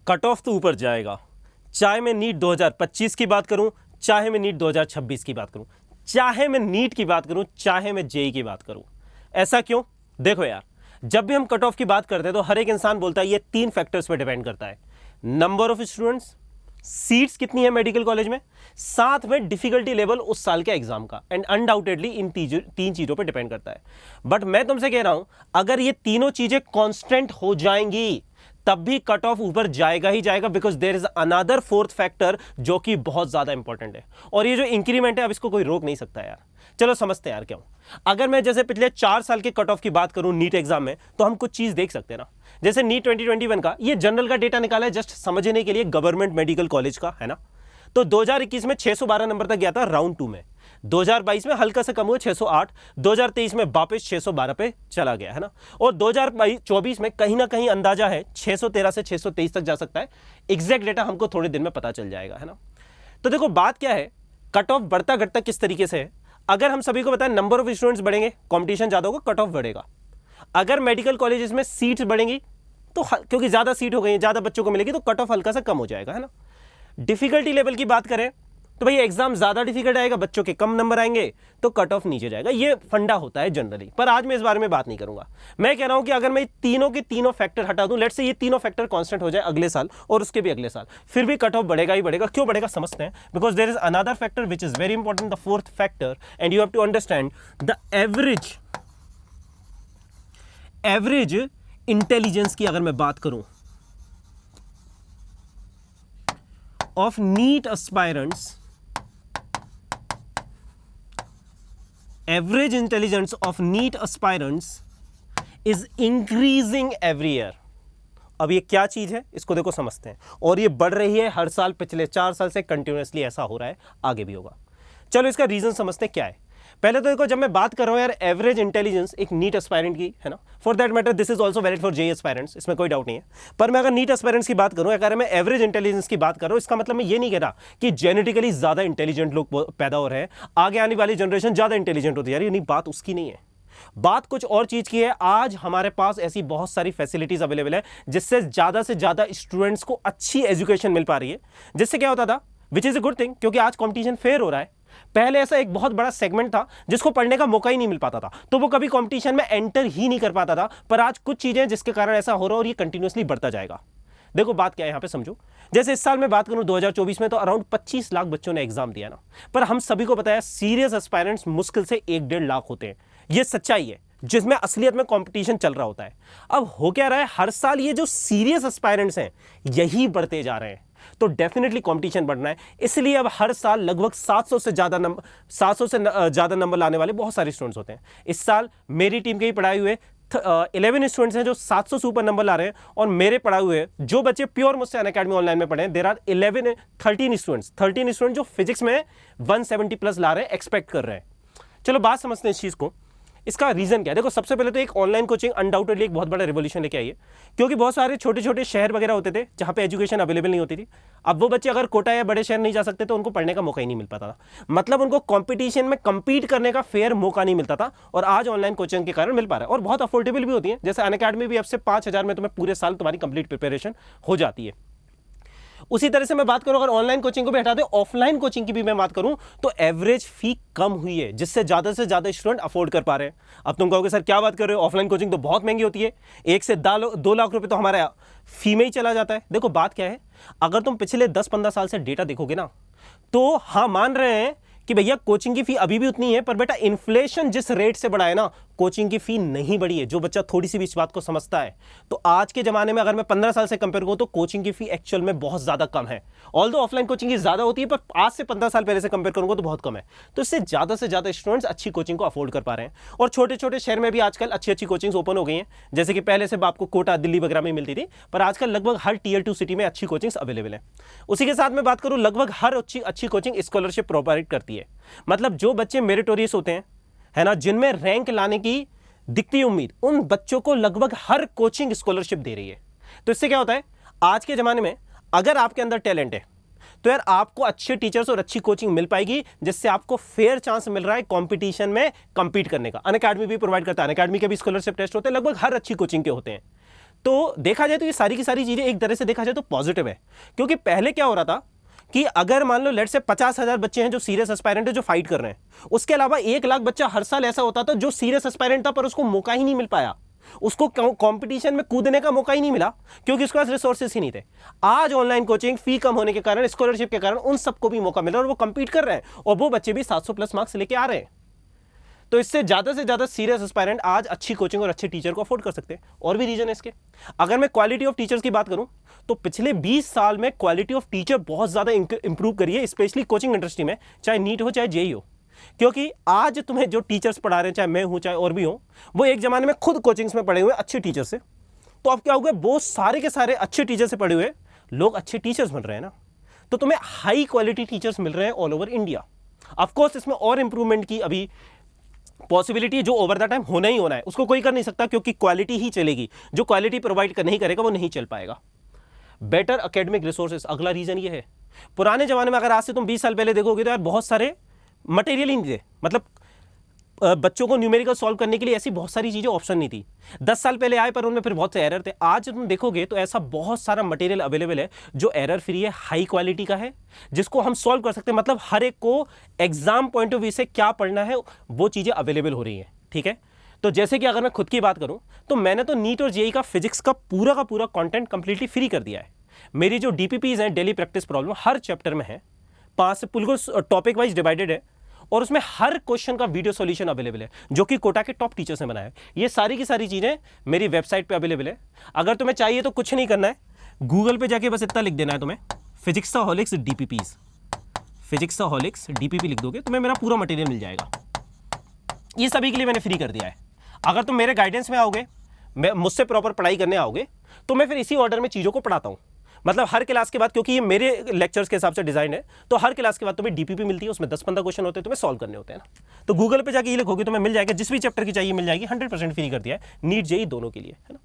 Cut off तो ऊपर जाएगा, चाहे मैं नीट 2025 की बात करूं, चाहे मैं नीट 2026 की बात करूं, चाहे मैं नीट की बात करूं, चाहे मैं जेई की बात करूं। ऐसा क्यों? देखो यार, जब भी हम कट ऑफ की बात करते हैं तो हर एक इंसान बोलता है ये 3 फैक्टर्स पे डिपेंड करता है। नंबर ऑफ स्टूडेंट्स, सीट्स कितनी है मेडिकल कॉलेज में, साथ में डिफिकल्टी लेवल उस साल के एग्जाम का, एंड अनडाउटेडली इन 3 चीजों पे डिपेंड करता है। बट मैं तुमसे कह रहा हूं, अगर ये तीनों चीजें कांस्टेंट हो जाएंगी तब भी कट ऑफ ऊपर जाएगा ही जाएगा, because there is another 4th factor जो कि बहुत ज्यादा इंपॉर्टेंट है। और ये जो इंक्रीमेंट है, अब इसको कोई रोक नहीं सकता यार। चलो समझते हैं यार क्यों। अगर मैं जैसे पिछले 4 साल के कट ऑफ की बात करूं नीट एग्जाम में, तो हम कुछ चीज देख सकते हैं ना। जैसे नीट 2021 का ये जनरल का डेटा निकाला है जस्ट समझने के लिए, गवर्नमेंट मेडिकल कॉलेज का है ना। तो 2021 में 612 नंबर तक गया था राउंड 2 में, 2022 में हल्का से कम हुआ 608, 2023 में वापस 612 पे चला गया है ना, और 2024 में कहीं ना कहीं अंदाजा है 613 से 623 तक जा सकता है। एग्जैक्ट डेटा हमको थोड़े दिन में पता चल जाएगा है ना। तो देखो बात क्या है, कट ऑफ बढ़ता घटता किस तरीके से है। अगर हम सभी को बताएं नंबर ऑफ स्टूडेंट्स बढ़ेंगे, कंपटीशन ज्यादा होगा, कट ऑफ बढ़ेगा। अगर मेडिकल कॉलेजेस में सीट्स बढ़ेंगी तो क्योंकि ज्यादा सीट हो गई, ज्यादा बच्चों को मिलेगी, तो कट ऑफ हल्का सा कम हो जाएगा है ना। डिफिकल्टी लेवल की बात करें तो भाई एग्जाम ज्यादा डिफिकल्ट आएगा, बच्चों के कम नंबर आएंगे तो कट ऑफ नीचे जाएगा। ये फंडा होता है जनरली, पर आज मैं इस बारे में बात नहीं करूंगा। मैं कह रहा हूं कि अगर मैं तीनों के तीनों फैक्टर हटा दूं, लेट्स से ये तीनों फैक्टर कांस्टेंट हो जाए अगले साल और उसके भी अगले साल, फिर भी कट ऑफ बढ़ेगा ही बढ़ेगा। क्यों बढ़ेगा समझते हैं। Because there is another factor which is very important, the 4th factor, and you have to understand the average intelligence की। अगर मैं बात करूं of NEET aspirants, average intelligence of NEET aspirants is increasing every year। अब ये क्या चीज है इसको देखो समझते हैं, और ये बढ़ रही है हर साल, पिछले 4 साल से कंटिन्यूअसली ऐसा हो रहा है, आगे भी होगा। चलो इसका रीजन समझते हैं क्या है। पहले तो देखो, जब मैं बात कर रहा हूं यार एवरेज इंटेलिजेंस एक नीट एस्पायरेंट की है ना, for that matter this is also valid for JEE aspirants, इसमें कोई डाउट नहीं है। पर मैं अगर नीट एस्पायरेंट्स की बात करूं, अगर मैं एवरेज इंटेलिजेंस की बात कर रहा हूं, इसका मतलब मैं ये नहीं कह रहा कि जेनेटिकली ज्यादा इंटेलिजेंट लोग पैदा हो रहे हैं, आगे आने वाली जनरेशन ज्यादा इंटेलिजेंट होती है यार, ये नहीं, बात उसकी नहीं है। बात कुछ और चीज की है। आज हमारे पास ऐसी बहुत सारी फैसिलिटीज अवेलेबल है जिससे ज्यादा स्टूडेंट्स को अच्छी एजुकेशन मिल पा रही है। जिससे क्या होता था, which is a good thing, क्योंकि आज कंपटीशन फेयर हो रहा है। पहले ऐसा एक बहुत बड़ा सेगमेंट था जिसको पढ़ने का मौका ही नहीं मिल पाता था, तो वो कभी कंपटीशन में एंटर ही नहीं कर पाता था। पर आज कुछ चीजें जिसके कारण ऐसा हो रहा है और ये कंटिन्यूअसली बढ़ता जाएगा। देखो बात क्या है यहां पे समझो। जैसे इस साल में बात करूं 2024 में, तो अराउंड 25 लाख बच्चों ने एग्जाम दिया ना, पर हम सभी को पता है सीरियस एस्पायरेंट्स मुश्किल से 1-1.5 लाख होते हैं। ये सच्चाई है जिसमें असलियत में कंपटीशन चल रहा होता है। अब हो क्या रहा है, हर साल ये जो सीरियस एस्पायरेंट्स हैं यही बढ़ते जा रहे हैं, तो डेफिनेटली कंपटीशन बढ़ना है। इसलिए अब हर साल लगभग 700 से ज्यादा नंबर लाने वाले बहुत सारे स्टूडेंट्स होते हैं। इस साल मेरी टीम के ही पढ़ाए हुए 11 स्टूडेंट्स हैं जो 700 से ऊपर नंबर ला रहे हैं, और मेरे पढ़ाए हुए जो बच्चे प्योर मुझसे अनअकैडमी ऑनलाइन में पढ़े हैं, देयर आर 13 स्टूडेंट्स जो फिजिक्स में 170 प्लस ला रहे हैं, एक्सपेक्ट कर रहे हैं। चलो बात समझते हैं इस चीज को। इसका रीजन क्या है। देखो सबसे पहले तो एक ऑनलाइन कोचिंग अनडाउटेडली एक बहुत बड़ा रिवॉल्यूशन लेके आई है, क्योंकि बहुत सारे छोटे छोटे शहर वगैरह होते थे जहां पे एजुकेशन अवेलेबल नहीं होती थी। अब वो बच्चे अगर कोटा या बड़े शहर नहीं जा सकते तो उनको पढ़ने का मौका ही नहीं मिल पाता था, मतलब उनको कंपटीशन में compete करने का फेयर मौका नहीं मिलता था। और आज ऑनलाइन कोचिंग के कारण मिल पा रहा है, और बहुत अफोर्डेबल भी होती है। जैसे अनअकैडमी भी अब से 5,000 में तुम्हें पूरे साल तुम्हारी कंप्लीट प्रिपरेशन हो जाती है। उसी तरह से मैं बात करूं, अगर ऑनलाइन कोचिंग को भी हटा दे, ऑफलाइन कोचिंग की भी मैं बात करूं, तो एवरेज फी कम हुई है, जिससे ज्यादा से ज्यादा स्टूडेंट अफोर्ड कर पा रहे हैं। अब तुम कहोगे सर क्या बात कर रहे हो, ऑफलाइन कोचिंग तो बहुत महंगी होती है, 1 से 2 लाख रुपए तो हमारा फी में ही चला जाता है। देखो बात क्या है, अगर तुम पिछले 10-15 साल से डेटा देखोगे ना, तो हाँ मान रहे हैं कि भैया कोचिंग की फी अभी भी उतनी है, पर बेटा इन्फ्लेशन जिस रेट से बढ़ा है ना, कोचिंग की फी नहीं बढ़ी है। जो बच्चा थोड़ी सी भी इस बात को समझता है, तो आज के जमाने में अगर मैं 15 साल से कंपेयर करूं तो कोचिंग की फी एक्चुअल में बहुत ज्यादा कम है। ऑल्दो ऑफलाइन कोचिंग की ज्यादा होती है, पर आज से 15 साल पहले से कंपेयर करूंगा तो बहुत कम है। तो इससे ज्यादा से ज्यादा स्टूडेंट्स अच्छी कोचिंग को अफोर्ड कर पा रहे हैं। और छोटे छोटे शहर में भी आजकल अच्छी अच्छी कोचिंग ओपन हो गई हैं, जैसे कि पहले से आपको कोटा, दिल्ली वगैरह में मिलती थी, पर आजकल लगभग हर टीयर 2 सिटी में अच्छी कोचिंग्स अवेलेबल है। उसी के साथ में बात करूं, लगभग हर अच्छी कोचिंग स्कॉलरशिप प्रोवाइड करती है। मतलब जो बच्चे मेरिटोरियस होते हैं है ना, जिनमें रैंक लाने की दिखती उम्मीद, उन बच्चों को लगभग हर कोचिंग स्कॉलरशिप दे रही है। तो इससे क्या होता है, आज के जमाने में अगर आपके अंदर टैलेंट है तो यार आपको अच्छे टीचर्स और अच्छी कोचिंग मिल पाएगी, जिससे आपको फेयर चांस मिल रहा है कंपटीशन में compete करने का। अनअकैडमी भी प्रोवाइड करता है, अनअकैडमी के भी स्कॉलरशिप टेस्ट होते हैं, लगभग हर अच्छी कोचिंग के होते हैं। तो देखा जाए तो ये सारी की सारी चीजें एक तरह से देखा जाए तो पॉजिटिव है, क्योंकि पहले क्या हो रहा था कि अगर मान लो लेट से 50,000 बच्चे हैं जो सीरियस एस्पायरेंट है जो फाइट कर रहे हैं, उसके अलावा 1 लाख बच्चा हर साल ऐसा होता था जो सीरियस एस्पायरेंट था पर उसको मौका ही नहीं मिल पाया, उसको कंपटीशन में कूदने का मौका ही नहीं मिला क्योंकि उसके पास रिसोर्सेस ही नहीं थे। आज ऑनलाइन कोचिंग, फी कम होने के कारण, स्कॉलरशिप के कारण उन सबको भी मौका मिल रहा है और वो कंपीट कर रहे हैं और वो बच्चे भी 700+ मार्क्स लेके आ रहे हैं। तो इससे ज्यादा से ज्यादा सीरियस एस्पायरेंट आज अच्छी कोचिंग और अच्छे टीचर को अफोर्ड कर सकते हैं। और भी रीजन है इसके। अगर मैं क्वालिटी ऑफ टीचर्स की बात करूं तो पिछले 20 साल में क्वालिटी ऑफ टीचर बहुत ज्यादा इंप्रूव करी है, स्पेशली कोचिंग इंडस्ट्री में, चाहे नीट हो चाहे जेईई हो। क्योंकि आज तुम्हें जो टीचर्स पढ़ा रहे हैं, चाहे मैं हूं चाहे और भी हो, वो एक जमाने में खुद कोचिंग्स में पढ़े हुए अच्छे टीचर से। तो अब क्या हो गया, वो सारे के सारे अच्छे टीचर से पढ़े हुए लोग अच्छे टीचर्स बन रहे हैं ना, तो तुम्हें हाई क्वालिटी टीचर्स मिल रहे हैं ऑल ओवर इंडिया। ऑफकोर्स इसमें और इंप्रूवमेंट की अभी पॉसिबिलिटी जो ओवर द टाइम होना ही होना है, उसको कोई कर नहीं सकता क्योंकि क्वालिटी ही चलेगी। जो क्वालिटी प्रोवाइड नहीं करेगा वो नहीं चल पाएगा। बेटर एकेडमिक रिसोर्सेज अगला रीजन ये है। पुराने जमाने में अगर आज से तुम 20 साल पहले देखोगे तो यार बहुत सारे मटेरियल ही नहीं थे, मतलब बच्चों को न्यूमेरिकल सॉल्व करने के लिए ऐसी बहुत सारी चीजें ऑप्शन नहीं थी। 10 साल पहले आए पर उनमें फिर बहुत से एरर थे। आज तुम देखोगे तो ऐसा बहुत सारा मटेरियल अवेलेबल है जो एरर फ्री है, हाई क्वालिटी का है, जिसको हम सॉल्व कर सकते हैं। मतलब हर एक को एग्जाम पॉइंट ऑफ व्यू से क्या पढ़ना है वो चीजें अवेलेबल हो रही हैं। ठीक है, तो जैसे कि अगर मैं खुद की बात करूं तो मैंने तो नीट और जेईई का फिजिक्स का पूरा कंटेंट कंप्लीटली फ्री कर दिया है। मेरी जो डीपीपीज हैं, डेली प्रैक्टिस प्रॉब्लम, हर चैप्टर में है, 5 से बिल्कुल टॉपिक वाइज डिवाइडेड है और उसमें हर क्वेश्चन का वीडियो सॉल्यूशन अवेलेबल है जो कि कोटा के टॉप टीचर्स ने बनाया है। ये सारी की सारी चीजें मेरी वेबसाइट पे अवेलेबल है। अगर तुम्हें चाहिए तो कुछ नहीं करना है, गूगल पे जाके बस इतना लिख देना है तुम्हें, फिजिक्साहॉलिक्स डीपीपीज, फिजिक्साहॉलिक्स डीपीपी लिख दोगे तुम्हें मेरा पूरा मटेरियल मिल जाएगा। ये सभी के लिए मैंने फ्री कर दिया है। अगर तुम मेरे गाइडेंस में आओगे, मुझसे प्रॉपर पढ़ाई करने आओगे, तो मैं फिर इसी ऑर्डर में चीज़ों को पढ़ाता हूँ। मतलब हर क्लास के बाद, क्योंकि ये मेरे लेक्चर्स के हिसाब से डिजाइन है, तो हर क्लास के बाद तुम्हें डीपीपी मिलती है, उसमें 10-15 क्वेश्चन होते हैं, तुम्हें सॉल्व करने होते हैं ना। तो गूगल पे जाके ये लिखोगे तुम्हें मिल जाएगा, जिस भी चैप्टर की चाहिए मिल जाएगी। 100% फ्री कर दिया है, नीट जेईई दोनों के लिए, है ना।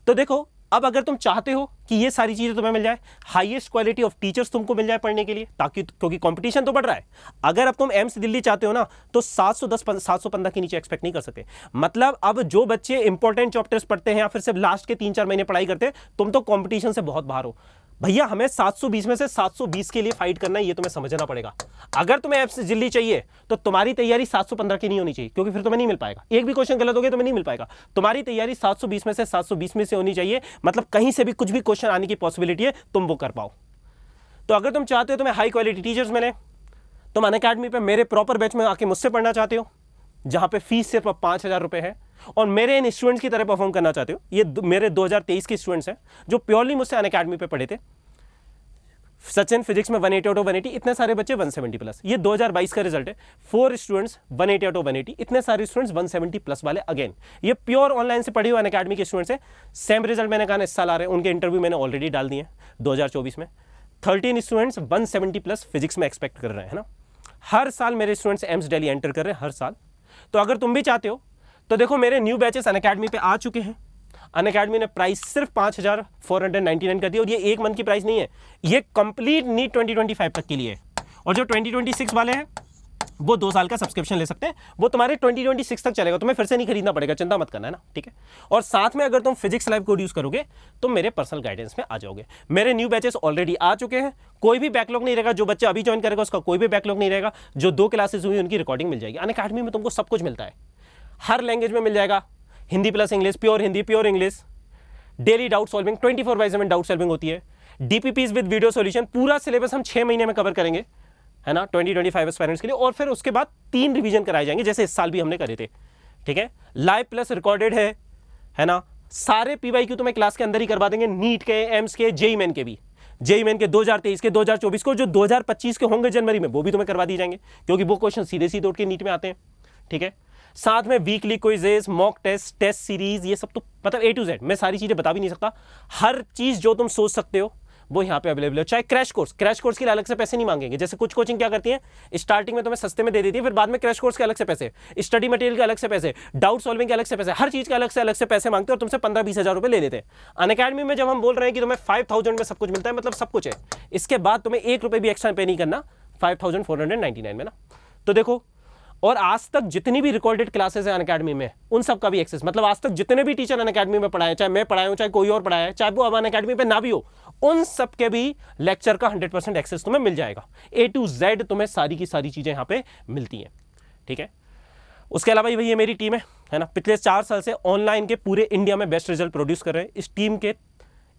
तो देखो, अब अगर तुम चाहते हो कि ये सारी चीजें तुम्हें मिल जाए, हाईएस्ट क्वालिटी ऑफ टीचर्स तुमको मिल जाए पढ़ने के लिए, ताकि, क्योंकि कंपटीशन तो बढ़ रहा है। अगर अब तुम एम्स दिल्ली चाहते हो ना तो 710-715 के नीचे एक्सपेक्ट नहीं कर सकते। मतलब अब जो बच्चे इंपॉर्टेंट चैप्टर्स पढ़ते हैं या फिर सिर्फ लास्ट के 3-4 महीने पढ़ाई करते हैं, तुम तो कंपटीशन से बहुत बाहर हो भैया। हमें 720 में से 720 के लिए फाइट करना है, ये तुम्हें समझना पड़ेगा। अगर तुम्हें एम्स दिल्ली चाहिए तो तुम्हारी तैयारी 715 की नहीं होनी चाहिए, क्योंकि फिर तुम्हें नहीं मिल पाएगा। एक भी क्वेश्चन गलत हो गया तुम्हें नहीं मिल पाएगा। तुम्हारी तैयारी 720 में से 720 में से होनी चाहिए, मतलब कहीं से भी कुछ भी क्वेश्चन आने की पॉसिबिलिटी है, तुम वो कर पाओ। तो अगर तुम चाहते हो तुम्हें हाई क्वालिटी टीचर्स मिले, तुम अनअकैडमी पे मेरे प्रॉपर बैच में आके मुझसे पढ़ना चाहते हो, जहां पे फीस सिर्फ 5,000 रुपए है, और मेरे इन स्टूडेंट्स की तरह परफॉर्म करना चाहते हो, ये मेरे 2023 के स्टूडेंट्स हैं जो प्योरली मुझसे अनअकैडमी पे पढ़े थे। सचिन फिजिक्स में 180 आउट ऑफ 180, इतने सारे बच्चे 170+। ये 2022 का रिजल्ट है। 4 स्टूडेंट्स 180 आउट ऑफ 180, इतने सारे स्टूडेंट्स 170+ वाले। अगेन ये प्योर ऑनलाइन से पढ़े हुए अनअकैडमी के स्टूडेंट्स हैं। सेम रिजल्ट मैंने कहा इस साल आ रहे हैं, उनके इंटरव्यू मैंने ऑलरेडी डाल दिए 2024 में। 13 स्टूडेंट्स 170+ फिजिक्स में एक्सपेक्ट कर रहे हैं ना। हर साल मेरे स्टूडेंट्स एम्स दिल्ली एंटर कर रहे हैं, हर साल। तो अगर तुम भी चाहते हो तो देखो, मेरे न्यू बैचेस अनअकैडमी पे आ चुके हैं। अनअकैडमी ने प्राइस सिर्फ 5,499 कर दिया, और ये एक मंथ की प्राइस नहीं है, ये कंप्लीट नीट 2025 तक के लिए है। और जो 2026 वाले हैं वो 2 साल का सब्सक्रिप्शन ले सकते हैं, वो तुम्हारे 2026 तक चलेगा, तुम्हें फिर से नहीं खरीदना पड़ेगा, चिंता मत करना, है ना। ठीक है, और साथ में अगर तुम फिजिक्स लाइव कोड यूज करोगे तो मेरे पर्सनल गाइडेंस में आ जाओगे। मेरे न्यू बैचेस ऑलरेडी आ चुके हैं, कोई भी बैकलॉग नहीं रहेगा। जो बच्चा अभी ज्वाइन करेगा उसका कोई भी बैकलॉग नहीं रहेगा। जो 2 क्लासेस हुई उनकी रिकॉर्डिंग मिल जाएगी। अनअकैडमी में तुमको सब कुछ मिलता है, हर लैंग्वेज में मिल जाएगा, Hindi plus English, pure Hindi, pure English, daily doubt solving, 24/7 doubt solving होती है, डीपीपीज विद वीडियो सॉल्यूशन। पूरा सिलेबस हम 6 महीने में कवर करेंगे, है ना, 2025 एस्पायरेंट्स के लिए। और फिर उसके बाद 3 रिवीजन कराए जाएंगे, जैसे इस साल भी हमने करे थे। ठीक है, लाइव प्लस रिकॉर्डेड है ना। सारे पीवाईक्यू तुम्हें क्लास के अंदर ही करवा देंगे, नीट के, एम्स के, जेईई मेन के भी। जेईई मेन के 2023 के, 2024 को, जो 2025 के होंगे जनवरी में, वो भी तुम्हें करवा दी जाएंगे, क्योंकि वो क्वेश्चन सीधे सीधे उठ के नीट में आते हैं। ठीक है, साथ में weekly quizzes, mock test, test series, ये सब तो मतलब A to Z, मैं सारी चीजें बता भी नहीं सकता। हर चीज जो तुम सोच सकते हो वो यहाँ पे अवेलेबल है। चाहे क्रैश कोर्स के लिए अलग से पैसे नहीं मांगेंगे। जैसे कुछ कोचिंग क्या करती है, स्टार्टिंग में तुम्हें सस्ते में दे देती है, फिर बाद में क्रैश कोर्स के अलग से पैसे, स्टडी मटेरियल के अलग से पैसे, डाउट सॉल्विंग के अलग से पैसे, हर चीज के अलग से पैसे मांगते हैं और तुमसे 15-20 हज़ार रुपए ले लेते हैं। अनअकैडमी में जब हम बोल रहे हैं कि तुम्हें 5,000 में सब कुछ मिलता है, मतलब सब कुछ है, इसके बाद तुम्हें 1 रुपए भी एक्स्ट्रा पे नहीं करना 5,499 में ना। तो देखो, और आज तक जितनी भी रिकॉर्डेड क्लासेस हैं अनअकैडमी में उन सब का भी एक्सेस, मतलब आज तक जितने भी टीचर अनअकैडमी में पढ़ाए, चाहे मैं पढ़ाया हूं चाहे कोई और पढ़ाया है, चाहे वो अब अनअकैडमी पे ना भी हो, उन सब के भी लेक्चर का 100% एक्सेस तुम्हें मिल जाएगा। A to Z तुम्हें सारी की सारी चीजें यहां पे मिलती हैं, ठीक है। उसके अलावा ये मेरी टीम है ना, पिछले 4 साल से ऑनलाइन के पूरे इंडिया में बेस्ट रिजल्ट प्रोड्यूस कर रहे हैं। इस टीम के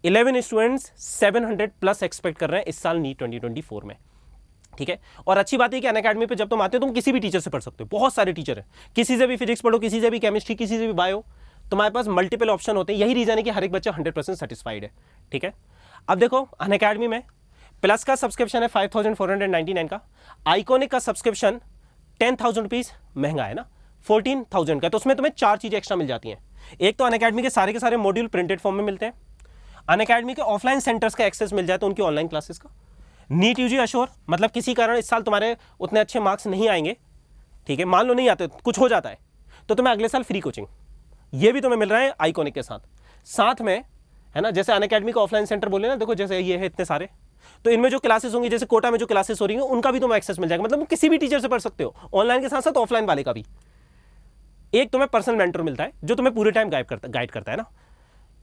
11 स्टूडेंट्स 700+ एक्सपेक्ट कर रहे हैं इस साल नीट 2024 में, ठीक है। और अच्छी बात है कि अनअकैडमी पे जब तुम आते हो तुम किसी भी टीचर से पढ़ सकते हो, बहुत सारे टीचर हैं, किसी से भी फिजिक्स पढ़ो, किसी से भी केमिस्ट्री, किसी से भी बायो, तुम्हारे पास मल्टीपल ऑप्शन होते हैं। यही रीजन है कि हर एक बच्चा 100% सेटिस्फाइड है, ठीक है। अब देखो अनअकैडमी में प्लस का सब्सक्रिप्शन है 5499 का, आइकॉनिक का सब्सक्रिप्शन 10,000 रुपीज महंगा है ना, 14,000 का, तो उसमें तुम्हें 4 चीजें एक्स्ट्रा मिल जाती हैं। एक तो अनअकैडमी के सारे मॉड्यूल प्रिंटेड फॉर्म में मिलते हैं, अनअकैडमी के ऑफलाइन सेंटर्स का एक्सेस मिल जाए तो उनकी ऑनलाइन क्लासेस का, नीट यूजी अश्योर, मतलब किसी कारण इस साल तुम्हारे उतने अच्छे मार्क्स नहीं आएंगे, ठीक है, मान लो नहीं आते, कुछ हो जाता है, तो तुम्हें अगले साल फ्री कोचिंग, ये भी तुम्हें मिल रहा है आइकॉनिक के साथ में, है ना। जैसे अनअकैडमी का ऑफलाइन सेंटर बोले ना, देखो जैसे ये है इतने सारे, तो इनमें जो क्लासेस होंगी, जैसे कोटा में जो क्लासेस हो रही हैं उनका भी तुम्हें एक्सेस मिल जाएगा, मतलब किसी भी टीचर से पढ़ सकते हो, ऑनलाइन के साथ साथ ऑफलाइन वाले का भी। एक तुम्हें पर्सनल मेंटर मिलता है जो तुम्हें पूरे टाइम गाइड करता है ना।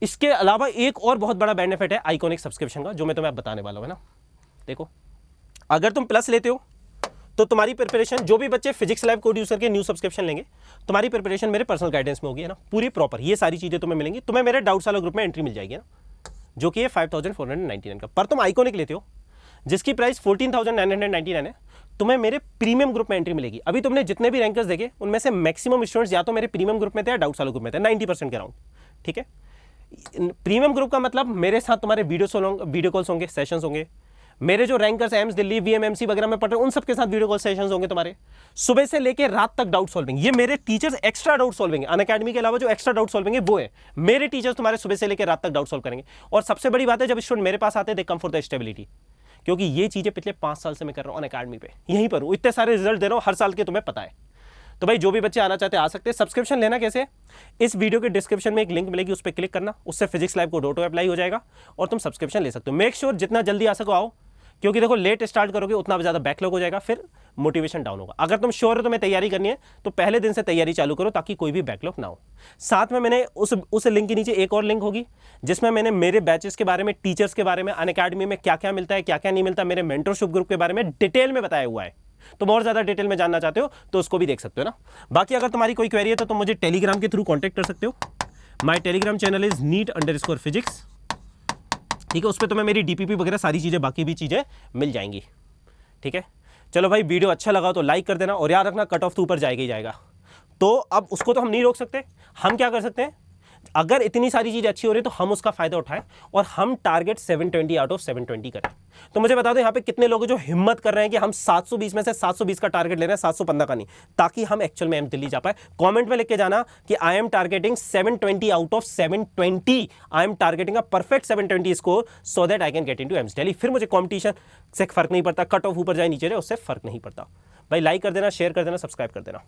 इसके अलावा एक और बहुत बड़ा बेनिफिट है आइकॉनिक सब्सक्रिप्शन का, जो मैं तुम्हें बताने वाला हूं, है ना। देखो अगर तुम प्लस लेते हो तो तुम्हारी प्रिपरेशन, जो भी बच्चे फिजिक्स लैब कोड यूज करके न्यू सब्सक्रिप्शन लेंगे, तुम्हारी प्रिपरेशन मेरे पर्सनल गाइडेंस में होगी, है ना, पूरी प्रॉपर, ये सारी चीजें तुम्हें मिलेंगी। तुम्हें मेरे डाउट्स वाला ग्रुप में एंट्री मिल जाएगी ना, जो कि है 5499 का। पर तुम आइकॉनिक लेते हो जिसकी प्राइस 14,999 है, तुम्हें मेरे प्रीमियम ग्रुप में एंट्री मिलेगी। अभी तुमने जितने भी रैंकर्स देखे उनमें से मैक्सिमम स्टूडेंट्स या तो मेरे प्रीमियम ग्रुप में थे या डाउट्स वाले ग्रुप में थे, 90% के अराउंड, ठीक है। प्रीमियम ग्रुप का मतलब मेरे साथ तुम्हारे वीडियो कॉल्स होंगे, सेशंस होंगे, मेरे जो रैंकर्स एम्स दिल्ली वीएमएमसी वगैरह में पढ़ रहे हैं उन सबके साथ वीडियो कॉल सेशंस होंगे तुम्हारे, सुबह से लेकर रात तक डाउट सॉल्विंग। ये मेरे टीचर्स एक्स्ट्रा डाउट सॉल्विंग है, अनअकैडमी के अलावा जो एक्स्ट्रा डाउट सॉल्विंग है वो है मेरे टीचर्स, तुम्हारे सुबह से लेकर रात तक डाउट सॉल्व करेंगे। और सबसे बड़ी बात है, जब स्टूडेंट मेरे पास आते हैं दे कम फॉर द स्टेबिलिटी, क्योंकि ये चीजें पिछले 5 साल से मैं कर रहा हूं अनअकैडमी पे, यहीं पर हूं, इतने सारे रिजल्ट दे रहा हूं हर साल के, तुम्हें पता है। तो भाई जो भी बच्चे आना चाहते हैं आ सकते हैं। सब्सक्रिप्शन लेना कैसे, इस वीडियो के डिस्क्रिप्शन में एक लिंक मिलेगी, उस पर क्लिक करना, उससे physics lab code auto apply हो जाएगा और तुम सब्सक्रिप्शन ले सकते हो। मेक श्योर जितना जल्दी आ सको आओ, क्योंकि देखो लेट स्टार्ट करोगे उतना ज़्यादा बैकलॉग हो जाएगा, फिर मोटिवेशन डाउन होगा। अगर तुम श्योर हो तुम्हें तैयारी करनी है तो पहले दिन से तैयारी चालू करो ताकि कोई भी बैकलॉग ना हो। साथ में मैंने उस लिंक के नीचे एक और लिंक होगी जिसमें मैंने मेरे बैचेस के बारे में, टीचर्स के बारे में, अनअकैडमी में क्या क्या मिलता है क्या क्या नहीं मिलता, मेरे मेंटरशिप ग्रुप के बारे में डिटेल में बताया हुआ है। तुम और ज्यादा डिटेल में जानना चाहते हो तो उसको भी देख सकते हो ना। बाकी अगर तुम्हारी कोई क्वेरी है तो तुम मुझे टेलीग्राम के थ्रू कॉन्टेक्ट कर सकते हो। माई टेलीग्राम चैनल इज NEET_physics, ठीक है। उस पर तुम्हें मेरी DPP वगैरह सारी चीज़ें, बाकी भी चीज़ें मिल जाएंगी, ठीक है। चलो भाई, वीडियो अच्छा लगा तो लाइक कर देना, और याद रखना कट ऑफ तो ऊपर जाएगा ही जाएगा। तो अब उसको तो हम नहीं रोक सकते, हम क्या कर सकते हैं, अगर इतनी सारी चीज़ें अच्छी हो रही है तो हम उसका फायदा उठाएं और हम टारगेट 720 आउट ऑफ 720 करें। तो मुझे बता दो यहाँ पे कितने लोग जो हिम्मत कर रहे हैं कि हम 720 में से 720 का टारगेट ले रहे हैं, 715 का नहीं, ताकि हम एक्चुअल में एम्स दिल्ली जा पाए। कमेंट में लिख के जाना कि I am targeting 720 out of 720, I am targeting a perfect 720 score so that I can get into AIIMS Delhi. फिर मुझे कॉम्पिटिशन से फर्क नहीं पड़ता, कट ऑफ ऊपर जाए नीचे जाए, उससे फर्क नहीं पड़ता। भाई लाइक कर देना, शेयर कर देना, सब्सक्राइब कर देना।